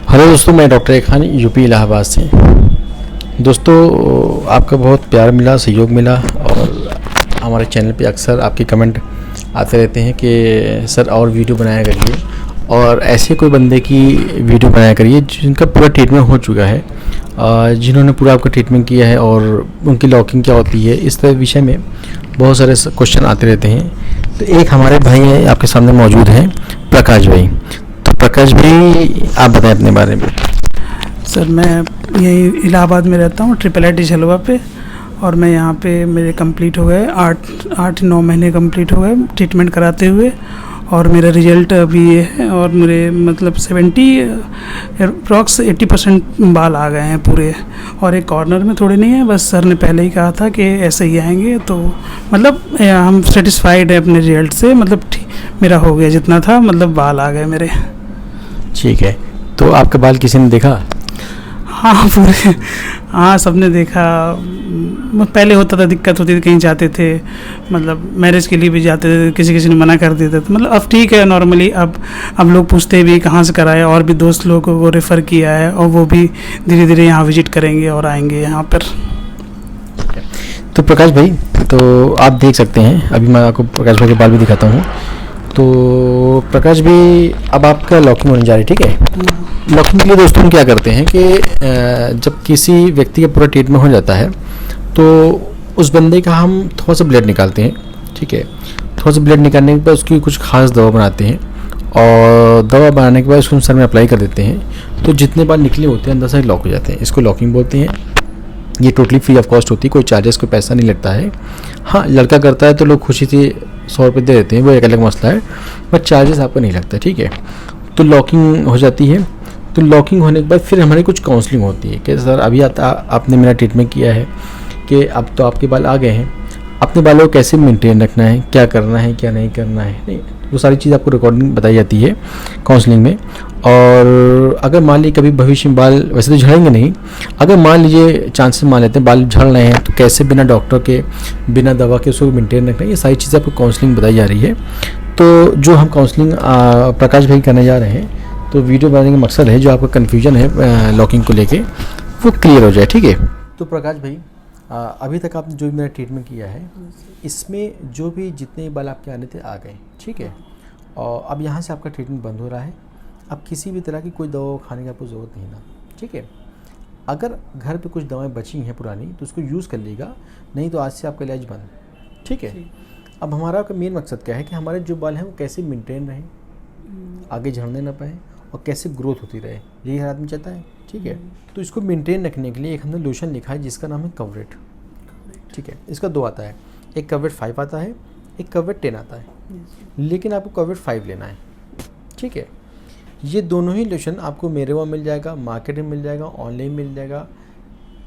Hello दोस्तों, मैं doctor A Khan UP Allahabad से। दोस्तों, आपका बहुत प्यार मिला, सहयोग मिला और हमारे चैनल पे अक्सर आपके कमेंट आते रहते हैं कि सर और वीडियो बनाया करिए और ऐसे कोई बंदे की वीडियो बनाया करिए जिनका पूरा ट्रीटमेंट हो चुका है, जिन्होंने पूरा आपका ट्रीटमेंट किया है और उनकी लॉकिंग क्या होती है, इस तरह विषय में बहुत सारे क्वेश्चन आते रहते हैं। तो एक हमारे भाई आपके सामने मौजूद हैं, प्रकाश भाई। प्रकाश भाई, आप बताएं अपने बारे में। सर, मैं यही इलाहाबाद में रहता हूँ, ट्रिपल झलवा पे। और मैं यहाँ पे मेरे कंप्लीट हो गए 8-9 महीने कंप्लीट हो गए ट्रीटमेंट कराते हुए। और मेरा रिजल्ट अभी ये है और मेरे मतलब 80% बाल आ गए हैं पूरे। और एक कॉर्नर में थोड़े नहीं है, बस सर ने पहले ही कहा था कि ऐसे ही आएंगे, तो मतलब हम सेटिस्फाइड है अपने रिजल्ट से। मतलब मेरा हो गया जितना था, मतलब बाल आ गए मेरे। ठीक है, तो आपका बाल किसी ने देखा? हाँ, पूरे। हाँ, सबने देखा। पहले होता था, दिक्कत होती थी, कहीं जाते थे, मतलब मैरिज के लिए भी जाते थे, किसी ने मना कर देते थे। मतलब अब ठीक है, नॉर्मली अब लोग पूछते भी कहाँ से कराया, और भी दोस्त लोगों को रेफ़र किया है और वो भी धीरे धीरे यहाँ विजिट करेंगे और आएंगे यहाँ पर। तो प्रकाश भाई, तो आप देख सकते हैं, अभी मैं आपको प्रकाश भाई के बाल भी दिखाता हूँ। तो प्रकाश भाई, अब आपका लॉकिंग होने जा रही है, ठीक है। लॉकिंग के लिए दोस्तों हम क्या करते हैं कि जब किसी व्यक्ति का पूरा ट्रीटमेंट हो जाता है तो उस बंदे का हम थोड़ा सा ब्लड निकालते हैं, ठीक है। थोड़ा सा ब्लड निकालने के बाद उसकी कुछ खास दवा बनाते हैं और दवा बनाने के बाद उसको सर में अप्लाई कर देते हैं। तो जितने बाल निकले होते हैं अंदर से लॉक हो जाते हैं। इसको लॉकिंग बोलते हैं। ये टोटली फ्री ऑफ कॉस्ट होती है, कोई चार्जेस, कोई पैसा नहीं लगता है। हाँ, लड़का करता है तो लोग खुशी से 100 रुपये दे देते हैं, वो एक अलग मसला है, बट चार्जेस आपको नहीं लगता, ठीक है। तो लॉकिंग हो जाती है। तो लॉकिंग होने के बाद फिर हमारी कुछ काउंसलिंग होती है कि सर अभी आपने मेरा ट्रीटमेंट किया है कि अब तो आपके बाल आ गए हैं, अपने बालों को कैसे मेंटेन रखना है, क्या करना है, क्या नहीं करना है, नहीं, वो सारी चीज़ आपको रिकॉर्डिंग बताई जाती है काउंसलिंग में। और अगर मान लीजिए कभी भविष्य में बाल, वैसे तो झड़ेंगे नहीं, अगर मान लीजिए चांसेस मान लेते हैं बाल झड़ रहे हैं, तो कैसे बिना डॉक्टर के, बिना दवा के उसको मेंटेन रखना है, ये सारी चीज़ें आपको काउंसलिंग बताई जा रही है। तो जो हम काउंसलिंग प्रकाश भाई करने जा रहे हैं, तो वीडियो बनाने का मकसद है जो आपका कन्फ्यूजन है लॉकिंग को लेके, वो क्लियर हो जाए, ठीक है। तो प्रकाश भाई, अभी तक आपने जो भी मेरा ट्रीटमेंट किया है, इसमें जो भी जितने बाल आपके आने थे आ गए, ठीक है। और अब यहाँ से आपका ट्रीटमेंट बंद हो रहा है। अब किसी भी तरह की कोई दवा खाने की आपको ज़रूरत नहीं ना, ठीक है। अगर घर पे कुछ दवाएं बची हैं पुरानी तो उसको यूज़ कर लीजिएगा, नहीं तो आज से आपका इलाज बंद, ठीक है। अब हमारा का मेन मकसद क्या है कि हमारे जो बाल हैं वो कैसे मेंटेन रहें, आगे झड़ने ना पाए और कैसे ग्रोथ होती रहे, यही हर आदमी चाहता है, ठीक है। तो इसको मेंटेन रखने के लिए एक हमने लोशन लिखा है जिसका नाम है कवरेट, ठीक है। इसका 2 आता है, एक कवरेट 5 आता है, एक कवरेट 10 आता है, लेकिन आपको कवरेट 5 लेना है, ठीक है। ये दोनों ही लोशन आपको मेरे वहाँ मिल जाएगा, मार्केट में मिल जाएगा, ऑनलाइन मिल जाएगा,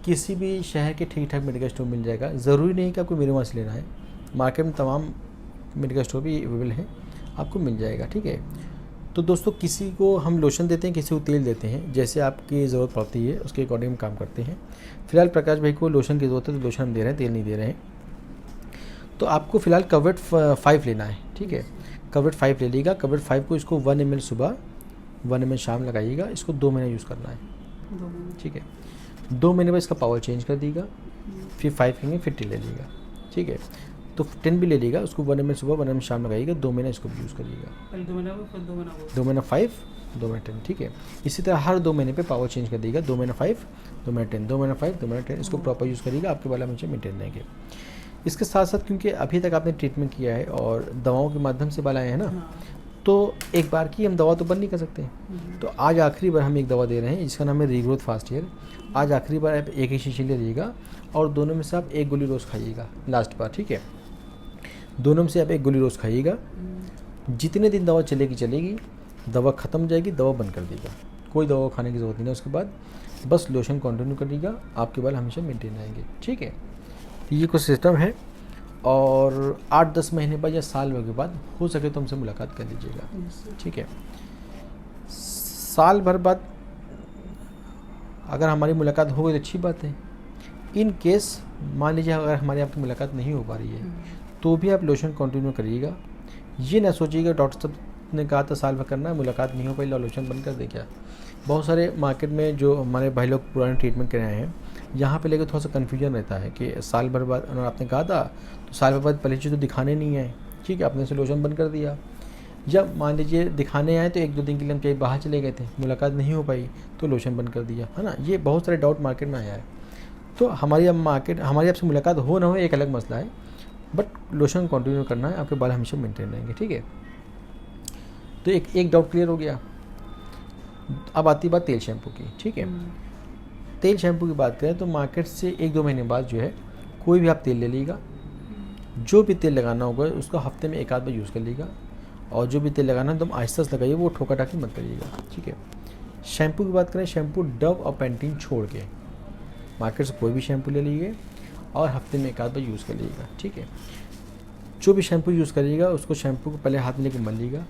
किसी भी शहर के ठीक ठाक मेडिकल स्टोर मिल जाएगा। ज़रूरी नहीं कि आपको मेरे वहाँ से लेना है, मार्केट में तमाम मेडिकल स्टोर भी अवेलेबल है, आपको मिल जाएगा, ठीक है। तो दोस्तों, किसी को हम लोशन देते हैं, किसी को तेल देते हैं, जैसे आपकी ज़रूरत पड़ती है उसके अकॉर्डिंग हम काम करते हैं। फिलहाल प्रकाश भाई को लोशन की ज़रूरत है तो लोशन हम दे रहे हैं, तेल नहीं दे रहे हैं। तो आपको फ़िलहाल कवरेट 5 लेना है, ठीक है। कवरेट 5 ले लीजिएगा। कवरेट 5 को इसको 1 ml सुबह, 1 ml शाम लगाइएगा। इसको 2 महीने यूज़ करना है, ठीक है। 2 महीने बाद इसका पावर चेंज कर दीजिएगा, फिर 5 लेंगे, फिर 10 ले लीजिएगा, ठीक है। तो 10 भी ले लीजिएगा, उसको 1 ml सुबह, 1 ml शाम लगाइएगा, 2 महीने इसको यूज़ करिएगा। 2 महीना 5, 2 महीना 10, ठीक है। इसी तरह हर 2 महीने पे पावर चेंज कर दीजिएगा, 2 महीना 5, 2 महीना 10, 2 महीना 5, 2 महीना 10, इसको प्रॉपर यूज़ करिएगा, आपके बाल हमेशा मेंटेन रहेंगे। इसके साथ साथ क्योंकि अभी तक आपने ट्रीटमेंट किया है और दवाओं के माध्यम से बाल आए हैं ना, तो एक बार की हम दवा तो बंद नहीं कर सकते। तो आज आखिरी बार हम एक दवा दे रहे हैं जिसका नाम है रीग्रोथ फास्ट हेयर। आज आखिरी बार आप एक ही शीशी ले लीजिएगा और दोनों में से आप एक गोली रोज़ खाइएगा लास्ट बार, ठीक है। दोनों में से आप एक गोली रोज़ खाइएगा। जितने दिन दवा चलेगी, दवा ख़त्म जाएगी, दवा बंद कर दीजिएगा, कोई दवा खाने की ज़रूरत नहीं है। उसके बाद बस लोशन कंटिन्यू करिएगा, आपके बाल हमेशा मेंटेन रहेंगे, ठीक है। तो ये कुछ सिस्टम है। और 8-10 महीने बाद या साल भर के बाद हो सके तो हमसे मुलाकात कर लीजिएगा, ठीक है। साल भर बाद अगर हमारी मुलाकात हो गई तो अच्छी बात है। इन केस मान लीजिए अगर हमारी आपकी मुलाकात नहीं हो पा रही है तो भी आप लोशन कंटिन्यू करिएगा। ये ना सोचिएगा डॉक्टर साहब ने कहा था साल भर करना है, मुलाकात नहीं हो पाई, लोशन बंद कर दे क्या। बहुत सारे मार्केट में जो हमारे भाई लोग पुराने ट्रीटमेंट कराए हैं, यहाँ पे लेकर थोड़ा सा कन्फ्यूजन रहता है कि साल भर बाद, और आपने कहा था तो साल भर बाद पहले चीज़ तो दिखाने नहीं है, ठीक है, आपने सोल्यूशन बंद कर दिया। जब मान लीजिए दिखाने आए तो 1-2 दिन के लिए हम कहीं बाहर चले गए थे, मुलाकात नहीं हो पाई तो लोशन बंद कर दिया, है ना। ये बहुत सारे डाउट मार्केट में आया है। तो हमारी आपसे मुलाकात हो ना हो एक अलग मसला है, बट लोशन कंटिन्यू करना है, आपके बाल हमेशा मेंटेन रहेंगे, ठीक है। तो एक डाउट क्लियर हो गया। अब आती बात तेल शैम्पू की, ठीक है। तेल शैम्पू की बात करें तो मार्केट से 1-2 महीने बाद जो है कोई भी आप तेल ले लीजिएगा, जो भी तेल लगाना होगा उसको हफ्ते में 1 आध बार यूज़ कर लीजिएगा, और जो भी तेल लगाना है एकदम आहिस्ता से लगाइए, वो ठोका टाकी मत करिएगा, ठीक है। शैम्पू की बात करें, शैम्पू डव और पैंटीन छोड़ के मार्केट से कोई भी शैम्पू ले लीजिए और हफ्ते में 1 आध बार यूज़ कर लीजिएगा, ठीक है। जो भी शैम्पू यूज़ करिएगा उसको शैम्पू को पहले हाथ में लेकर मल लीजिएगा,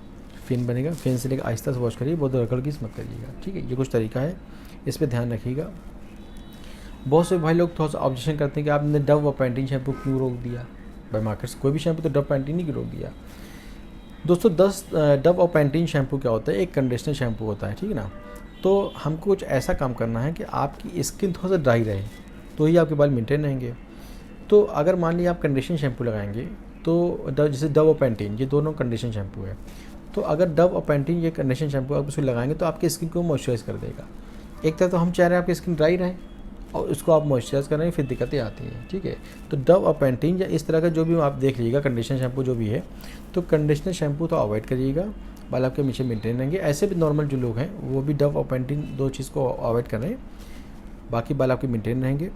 फिन बनेगा, फिन से लेकर आहिस्ता से वॉश करिए, बहुत रगड़ की मत करिएगा, ठीक है। ये कुछ तरीका है, इस पर ध्यान रखिएगा। बहुत से भाई लोग थोड़ा सा ऑब्जेक्शन करते हैं कि आपने डव और पैंटीन शैम्पू क्यों रोक दिया। भाई मार्केट से कोई भी शैम्पू तो डव पैंटीन ही क्यों रोक दिया। दोस्तों 10 डव और पैंटीन शैम्पू क्या होता है, एक कंडीशनर शैम्पू होता है, ठीक है ना। तो हमको कुछ ऐसा काम करना है कि आपकी स्किन थोड़ा सा ड्राई रहे, तो ही आपके बाल मेंटेन रहेंगे। तो अगर मान लीजिए आप कंडीशनर शैम्पू लगाएंगे तो जैसे डव और पैंटीन ये दोनों कंडीशनर शैम्पू है, तो अगर डव और पैंटीन ये कंडीशनर शैम्पू आप उसको लगाएंगे तो आपकी स्किन को मॉइस्चराइज कर देगा। एक तरह तो हम चाह रहे हैं आपकी स्किन ड्राई रहे और उसको आप मॉइस्चराइज कर रहे हैं, फिर दिक्कतें आती हैं, ठीक है। तो डव और पैंटीन या इस तरह का जो भी आप देख लीजिएगा कंडीशनर शैम्पू जो भी है, तो कंडीशनर शैम्पू तो अवॉइड करिएगा, बाल आपके हमेशा मेंटेन रहेंगे। ऐसे भी नॉर्मल जो लोग हैं वो भी डव और पैंटीन 2 चीज़ को अवॉइड कर रहे हैं, बाकी बाल आपके मेंटेन रहेंगे।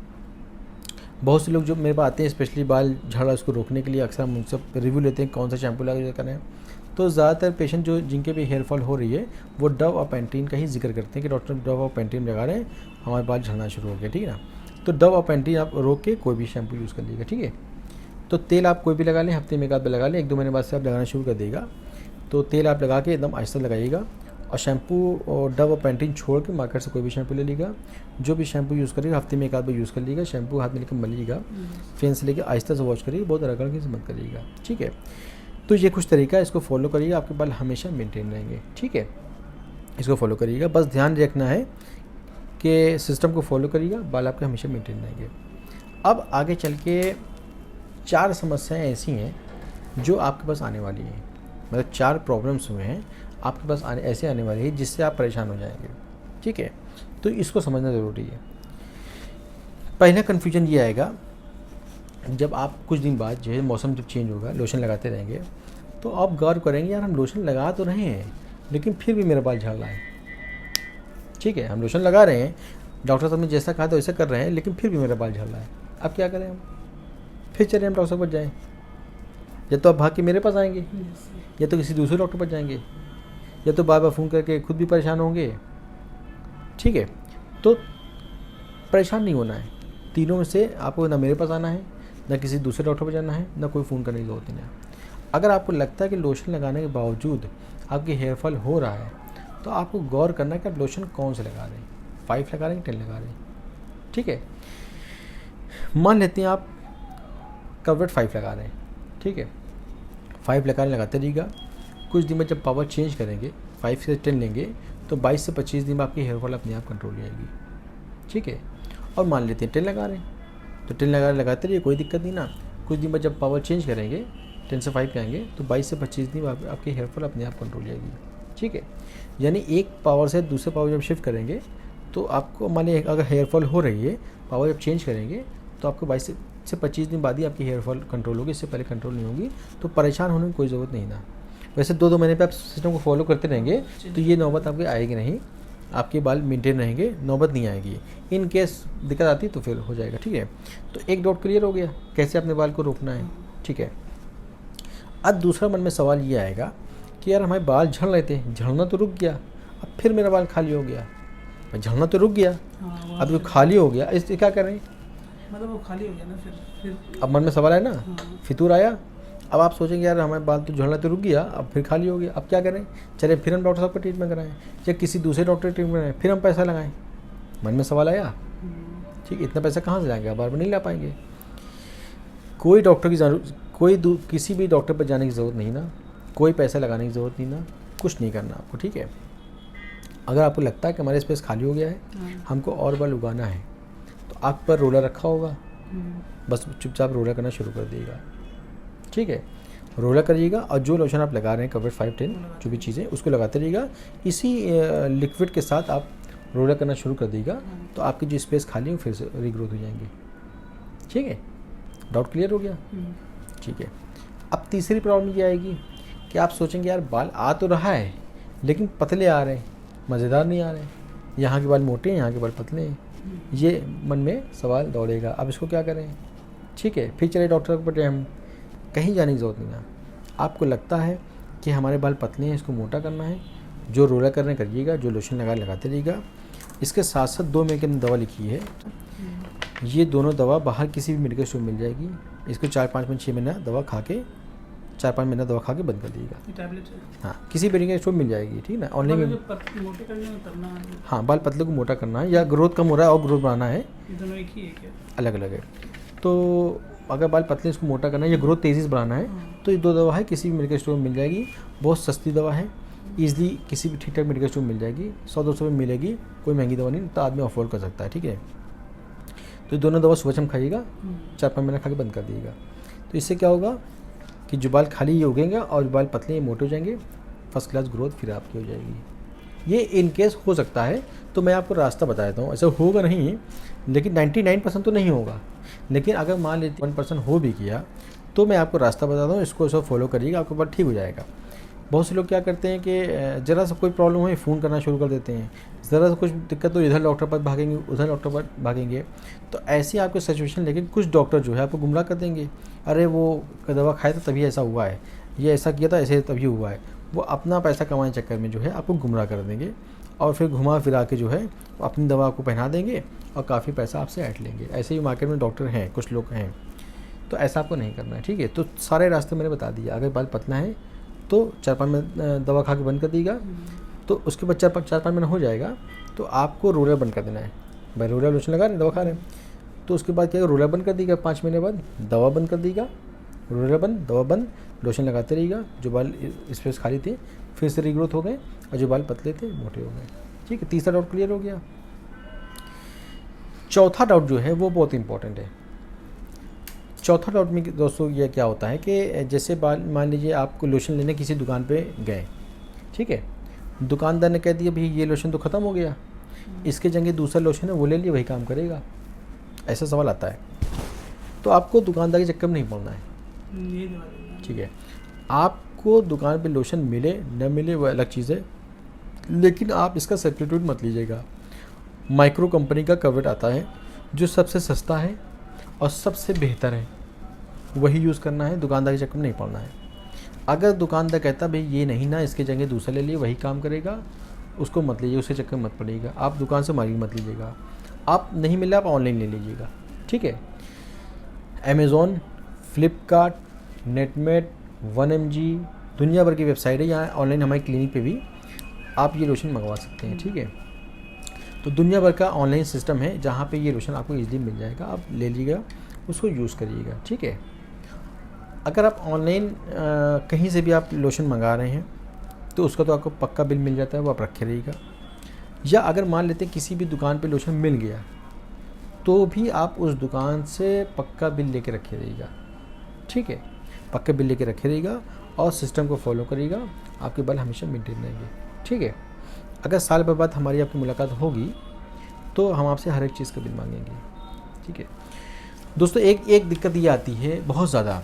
बहुत से लोग जो मेरे पास आते हैं स्पेशली बाल झड़ा उसको रोकने के लिए, अक्सर हम उनसे रिव्यू लेते हैं कौन सा शैम्पू लगा करें। तो ज़्यादातर पेशेंट जो जिनके भी हेयर फॉल हो रही है वो डव और पैंटीन का ही जिक्र करते हैं कि डॉक्टर डव और पैंटीन लगा रहे हैं, हमारे बाल झड़ना शुरू हो गया, ठीक है ना। तो डव और पैंटीन आप रोक के कोई भी शैम्पू यूज़ कर लीजिएगा, ठीक है। तो तेल आप कोई भी लगा लें, हफ्ते में 1 आध बार लगा लें, 1-2 महीने बाद से आप लगाना शुरू कर देगा। तो तेल आप लगा के एकदम आहिस्ता लगाइएगा, और शैम्पू और डव और पैंटीन छोड़ के मार्केट से कोई भी शैम्पू ले लीजिएगा। जो भी शैम्पू यूज़ करिएगा हफ्ते में 1 आध बार यूज़ कर लीजिएगा, शैम्पू हाथ में लेकर मलिएगा, फिर से लेकर आहिस्ता से वॉश करिए, बहुत रगड़ के मत करिएगा, ठीक है। तो ये कुछ तरीका है, इसको फॉलो करिएगा, आपके बाल हमेशा मेंटेन रहेंगे, ठीक है। इसको फॉलो करिएगा, बस ध्यान रखना है कि सिस्टम को फॉलो करिएगा, बाल आपके हमेशा मेंटेन रहेंगे। अब आगे चल के 4 समस्याएं ऐसी हैं जो आपके पास आने वाली हैं, मतलब 4 प्रॉब्लम्स हुए हैं आपके पास ऐसे आने वाली है जिससे आप परेशान हो जाएंगे, ठीक है। तो इसको समझना ज़रूरी है। पहला कन्फ्यूजन ये आएगा जब आप कुछ दिन बाद जो है मौसम जब चेंज होगा, लोशन लगाते रहेंगे, तो आप गौर करेंगे यार हम लोशन लगा तो रहे हैं लेकिन फिर भी मेरा बाल झड़ रहा है, ठीक है। हम लोशन लगा रहे हैं, डॉक्टर साहब ने जैसा कहा तो वैसा कर रहे हैं, लेकिन फिर भी मेरा बाल झड़ रहा है। अब क्या करें हम? फिर चले हम डॉक्टर साहब पर जाएँ, या तो आप भाग के मेरे पास आएंगे, या तो किसी दूसरे डॉक्टर पर जाएंगे, या तो बार बार फ़ोन करके खुद भी परेशान होंगे, ठीक है। तो परेशान नहीं होना है, तीनों में से आपको ना मेरे पास आना है, ना किसी दूसरे डॉक्टर पर जाना है, ना कोई फ़ोन करने की ज़रूरत नहीं है। अगर आपको लगता है कि लोशन लगाने के बावजूद आपकी हेयर फॉल हो रहा है, तो आपको गौर करना है कि आप लोशन कौन से लगा रहे हैं, 5 लगा रहे हैं, 10 लगा रहे हैं, ठीक है। मान लेते हैं आप कवरेट 5 लगा रहे हैं, ठीक है। 5 लगाते रहिएगा, कुछ दिन में जब पावर चेंज करेंगे 5 से 10 लेंगे तो 22 से 25 दिन में आपकी हेयर फॉल अपने आप कंट्रोल में आएगी, ठीक है। और मान लेते हैं 10 लगा रहे हैं, तो 10 लगाते रहिए, कोई दिक्कत नहीं ना। कुछ दिन में जब पावर चेंज करेंगे 10 से 5 पे आएंगे तो 22 से 25 दिन में आपकी हेयर फॉल अपने आप कंट्रोल में आएगी, ठीक है। यानी एक पावर से दूसरे पावर जब शिफ्ट करेंगे तो आपको मान लीजिए अगर हेयर फॉल हो रही है, पावर जब चेंज करेंगे तो आपको 22 से 25 दिन बाद ही आपकी हेयर फॉल कंट्रोल होगी, इससे पहले कंट्रोल नहीं होगी। तो परेशान होने की कोई ज़रूरत नहीं ना। वैसे 2-2 महीने पे आप सिस्टम को फॉलो करते रहेंगे तो ये नौबत आपकी आएगी नहीं, आपके बाल मेंटेन रहेंगे, नौबत नहीं आएगी। इन केस दिक्कत आती तो फिर हो जाएगा, ठीक है। तो एक डाउट क्लियर हो गया कैसे अपने बाल को रोकना है, ठीक है। अब दूसरा मन में सवाल ये आएगा कि यार हमारे बाल झड़ रहे थे, झड़ना तो रुक गया, अब फिर मेरा बाल खाली हो गया। झड़ना तो रुक गया, अब जो खाली हो गया इससे क्या करें, मतलब वो खाली हो गया ना, फिर अब मन में सवाल है ना, फितूर आया। अब आप सोचेंगे यार हमारे बाल तो झड़ना तो रुक गया, अब फिर खाली हो गया, अब क्या करें, चले फिर हम डॉक्टर साहब का ट्रीटमेंट कराएं या किसी दूसरे डॉक्टर ट्रीटमेंट कराएं, फिर हम पैसा लगाएं। मन में सवाल आया, ठीक, इतना पैसा कहाँ से लाएंगे, बार बार नहीं ला पाएंगे। कोई डॉक्टर की जरूरत, किसी भी डॉक्टर पर जाने की ज़रूरत नहीं ना, कोई पैसा लगाने की ज़रूरत नहीं ना, कुछ नहीं करना आपको, ठीक है। अगर आपको लगता है कि हमारा स्पेस खाली हो गया है, हमको और बाल उगाना है, तो आप पर रोलर रखा होगा, बस चुपचाप रोलर करना शुरू कर दिएगा। ठीक है, रोलर करिएगा और जो लोशन आप लगा रहे हैं कवर 5-10 जो भी चीज़ें उसको लगाते रहिएगा। इसी लिक्विड के साथ आप रोलर करना शुरू कर देगा, तो आपकी जो स्पेस खाली है फिर से रीग्रोथ हो जाएंगी। ठीक है, डाउट क्लियर हो गया? ठीक है। अब तीसरी प्रॉब्लम ये आएगी कि आप सोचेंगे यार बाल आ तो रहा है लेकिन पतले आ रहे हैं, मज़ेदार नहीं आ रहे हैं, यहाँ के बाल मोटे हैं, यहाँ के बाल पतले हैं, ये मन में सवाल दौड़ेगा। अब इसको क्या करें? ठीक है, फिर चले डॉक्टर के पास। हम कहीं जाने की ज़रूरत नहीं है। आपको लगता है कि हमारे बाल पतले हैं, इसको मोटा करना है, जो रोलर करने करिएगा, जो लोशन लगाते रहिएगा। इसके साथ साथ 2 महीने की दवा लिखी है, ये दोनों दवा बाहर किसी भी मेडिकल स्टोर में मिल जाएगी। इसको 4-5 महीने 6 महीना दवा खा के 4-5 महीना दवा खा के बंद कर दीजिएगा। टैबलेट है? हाँ, किसी मेडिकल स्टोर मिल जाएगी। ठीक है ना, ऑनलाइन में। मोटे करने में करना है? हाँ, बाल पतले को मोटा करना है या ग्रोथ कम हो रहा है और ग्रोथ बढ़ाना है, ये दोनों एक ही है क्या? अलग अलग है। तो अगर बाल पतले इसको मोटा करना है या ग्रोथ तेज़ी से बढ़ाना है तो ये 2 दवा है, किसी भी मेडिकल स्टोर में मिल जाएगी। बहुत सस्ती दवा है, ईजिली किसी भी ठीक ठाक मेडिकल स्टोर में मिल जाएगी, 100-200 में मिलेगी, कोई महंगी दवा नहीं, तो आदमी अफोर्ड कर सकता है। ठीक है, तो ये दोनों दवा सुबह शाम खाइएगा, 4-5 महीना खा के बंद कर दीजिएगा। तो इससे क्या होगा कि जो बाल खाली ये उगेंगे और जो बाल पतले मोटे हो जाएंगे, फर्स्ट क्लास ग्रोथ फिर आपकी हो जाएगी। ये इन केस हो सकता है, तो मैं आपको रास्ता बता देता हूँ। ऐसा होगा नहीं, लेकिन 99% तो नहीं होगा, लेकिन अगर मान लीजिए 1% हो भी किया तो मैं आपको रास्ता बताता हूँ, इसको सब फॉलो करिएगा, आपके बाल ठीक हो जाएगा। बहुत से लोग क्या करते हैं कि ज़रा सा कोई प्रॉब्लम हो फ़ोन करना शुरू कर देते हैं, ज़रा सा कुछ दिक्कत तो इधर डॉक्टर पर भागेंगे, उधर डॉक्टर पर भागेंगे। तो ऐसी आपकी सिचुएशन, लेकिन कुछ डॉक्टर जो है आपको गुमराह कर देंगे। अरे वो दवा खाए तो तभी ऐसा हुआ है, ये ऐसा किया था ऐसे तभी हुआ है। वो अपना पैसा कमाने के चक्कर में जो है आपको गुमराह कर देंगे और फिर घुमा फिरा के जो है अपनी दवा को पहना देंगे और काफ़ी पैसा आपसे ऐंठ लेंगे। ऐसे ही मार्केट में डॉक्टर हैं, कुछ लोग हैं, तो ऐसा आपको नहीं करना है। ठीक है, तो सारे रास्ते मैंने बता दिए। अगर बाल पतला है तो 4-5 महीने दवा खा के बंद कर दीजिएगा, तो उसके बाद 4-5 महीना हो जाएगा तो आपको रोलर बंद कर देना है। भाई रोलर लोशन लगा रहे हैं, दवा खा रहे हैं, तो उसके बाद क्या है, रोलर बंद कर दीजिएगा, 5 महीने बाद दवा बंद कर दीजिएगा, रोलर बंद, दवा बंद, लोशन लगाते रहिएगा। जो बाल स्पेस खाली थे फिर से रीग्रोथ हो गए और जो बाल पतले थे मोटे हो गए। ठीक है, तीसरा डाउट क्लियर हो गया। चौथा डाउट जो है वो बहुत इंपॉर्टेंट है। चौथा डाउट में दोस्तों ये क्या होता है कि जैसे बाल, मान लीजिए आपको लोशन लेने किसी दुकान पे गए, ठीक है, दुकानदार ने कह दिया भाई ये लोशन तो ख़त्म हो गया, इसके जगह दूसरा लोशन है वो ले लिए, वही काम करेगा, ऐसा सवाल आता है। तो आपको दुकानदार के चक्कर में नहीं पड़ना है। ठीक है, आपको दुकान पे लोशन मिले न मिले वो अलग चीज़ है, लेकिन आप इसका सब्स्टिट्यूट मत लीजिएगा। माइक्रो कंपनी का कवरेट आता है जो सबसे सस्ता है और सबसे बेहतर है, वही यूज़ करना है, दुकानदार के चक्कर में नहीं पड़ना है। अगर दुकानदार कहता भाई ये नहीं ना, इसके जगह दूसरा ले लिए, वही काम करेगा, उसको मत लीजिए, उसके चक्कर में मत पड़ेगा। आप दुकान से मार्केट मत लीजिएगा, आप नहीं मिला आप ऑनलाइन ले लीजिएगा। ठीक है, अमेज़ॉन, फ्लिपकार्ट, नेटमेट, 1mg, दुनिया भर की वेबसाइट है, यहाँ ऑनलाइन हमारे क्लिनिक पे भी आप ये लोशन मंगवा सकते हैं। ठीक है, तो दुनिया भर का ऑनलाइन सिस्टम है जहाँ पे ये लोशन आपको इजीली मिल जाएगा, आप ले लीजिएगा, उसको यूज़ करिएगा। ठीक है, अगर आप ऑनलाइन कहीं से भी आप लोशन मंगा रहे हैं तो उसका तो आपको पक्का बिल मिल जाता है, वो आप रखे रहिएगा। या अगर मान लेते हैं किसी भी दुकान पे लोशन मिल गया तो भी आप उस दुकान से पक्का बिल लेके रखे रहिएगा। ठीक है, पक्का बिल लेके रखे रहिएगा और सिस्टम को फॉलो करिएगा, आपके बाल हमेशा मेंटेन रहेंगे। ठीक है, अगर साल भर बाद हमारी आपकी मुलाकात होगी तो हम आपसे हर एक चीज़ का बिल मांगेंगे। ठीक है दोस्तों, एक दिक्कत ये आती है, बहुत ज़्यादा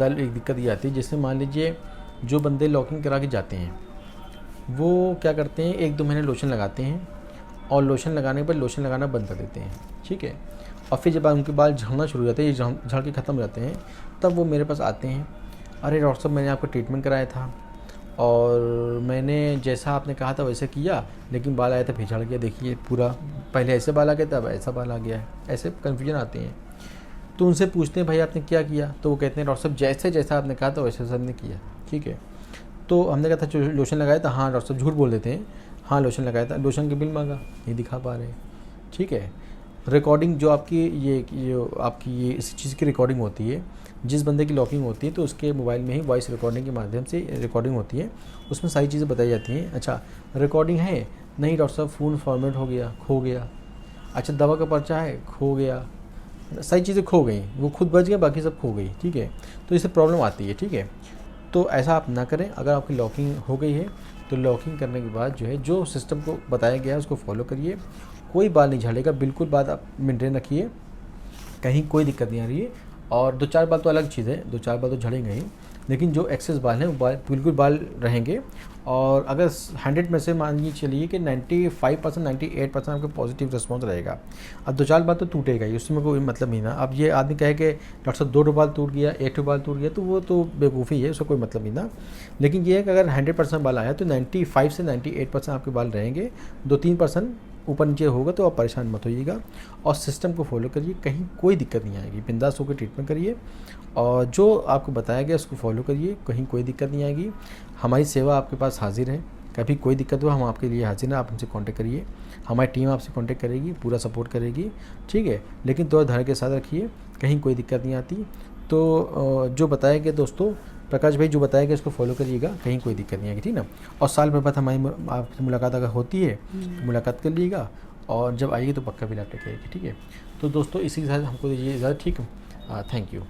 एक दिक्कत ये आती है, जैसे मान लीजिए जो बंदे लॉकिंग करा के जाते हैं वो क्या करते हैं, 1-2 महीने लोशन लगाते हैं और लोशन लगाने के बाद लोशन लगाना बंद कर देते हैं। ठीक है, और फिर जब उनके बाल झड़ना शुरू हो जाते हैं, झड़ के ख़त्म हो जाते हैं, तब वो मेरे पास आते हैं, अरे डॉक्टर साहब मैंने आपको ट्रीटमेंट कराया था और मैंने जैसा आपने कहा था वैसे किया, लेकिन बाल आया था फिर झड़ गया, देखिए पूरा, पहले ऐसे बाल आ गया था अब ऐसा बाल आ गया है। ऐसे कन्फ्यूजन आते हैं, तो उनसे पूछते हैं भाई आपने क्या किया, तो वो कहते हैं डॉक्टर साहब जैसा आपने कहा था वैसे हमने किया। ठीक है, तो हमने कहा था लोशन लगाया था, हाँ डॉक्टर साहब झूठ बोल देते हैं, हाँ लोशन लगाया था, लोशन के बिल मांगा, नहीं दिखा पा रहे। ठीक है, रिकॉर्डिंग जो आपकी ये इस चीज़ की रिकॉर्डिंग होती है, जिस बंदे की लॉकिंग होती है तो उसके मोबाइल में ही वॉइस रिकॉर्डिंग के माध्यम से रिकॉर्डिंग होती है, उसमें सारी चीज़ें बताई जाती हैं। अच्छा रिकॉर्डिंग है, नहीं डॉक्टर साहब फ़ोन फॉर्मेट हो गया, खो गया, अच्छा दवा का पर्चा है, खो गया, सारी चीज़ें खो गई, वो खुद बच गया, बाकी सब खो गई, ठीक है, तो इससे प्रॉब्लम आती है, ठीक है। तो ऐसा आप ना करें। अगर आपकी लॉकिंग हो गई है तो लॉकिंग करने के बाद जो है, जो सिस्टम को बताया गया है उसको फॉलो करिए, कोई बाल नहीं झड़ेगा, बिल्कुल बात आप मेंटेन रखिए, कहीं कोई दिक्कत नहीं आ रही है। और 2-4 बाल तो अलग चीज़ है, 2-4 बाल तो झड़ेंगे ही, लेकिन जो एक्सेस बाल हैं वो बाल बिल्कुल बाल रहेंगे। और अगर 100 में से मान लीजिए चलिए कि 95% 98% आपका पॉजिटिव रिस्पॉन्स रहेगा। अब 2-4 बाल तो टूटेगा ही, उसमें कोई मतलब नहीं ना। अब ये आदमी कहे कि डॉक्टर साहब 2 बाल टूट गया, 1 बाल टूट गया, तो वो तो बेवकूफ़ी है, उसका कोई मतलब नहीं ना। लेकिन ये है कि अगर 100% बाल आया तो 95 से 98% आपके बाल रहेंगे, 2-3% ऊपर नीचे होगा तो आप परेशान मत होइएगा। और सिस्टम को फॉलो करिए, कहीं कोई दिक्कत नहीं आएगी, बिंदास होकर ट्रीटमेंट करिए और जो आपको बताया गया उसको फॉलो करिए, कहीं कोई दिक्कत नहीं आएगी। हमारी सेवा आपके पास हाजिर है, कभी कोई दिक्कत हो हम आपके लिए हाजिर हैं, आप हमसे कांटेक्ट करिए, हमारी टीम आपसे कांटेक्ट करेगी, पूरा सपोर्ट करेगी, ठीक है। लेकिन थोड़ा धैर्य के साथ रखिए, कहीं कोई दिक्कत नहीं आती। तो जो बताया गया दोस्तों, प्रकाश भाई जो बताया गया उसको फॉलो करिएगा, कहीं कोई दिक्कत नहीं आएगी, ठीक ना। और साल भर बाद हमारी आपसे मुलाकात अगर होती है तो मुलाकात कर लीजिएगा, और जब आइए तो पक्का बिल आप लेके आइए, ठीक है। तो दोस्तों इसी के साथ हमको दीजिए इजाज़त, ठीक है। Thank you.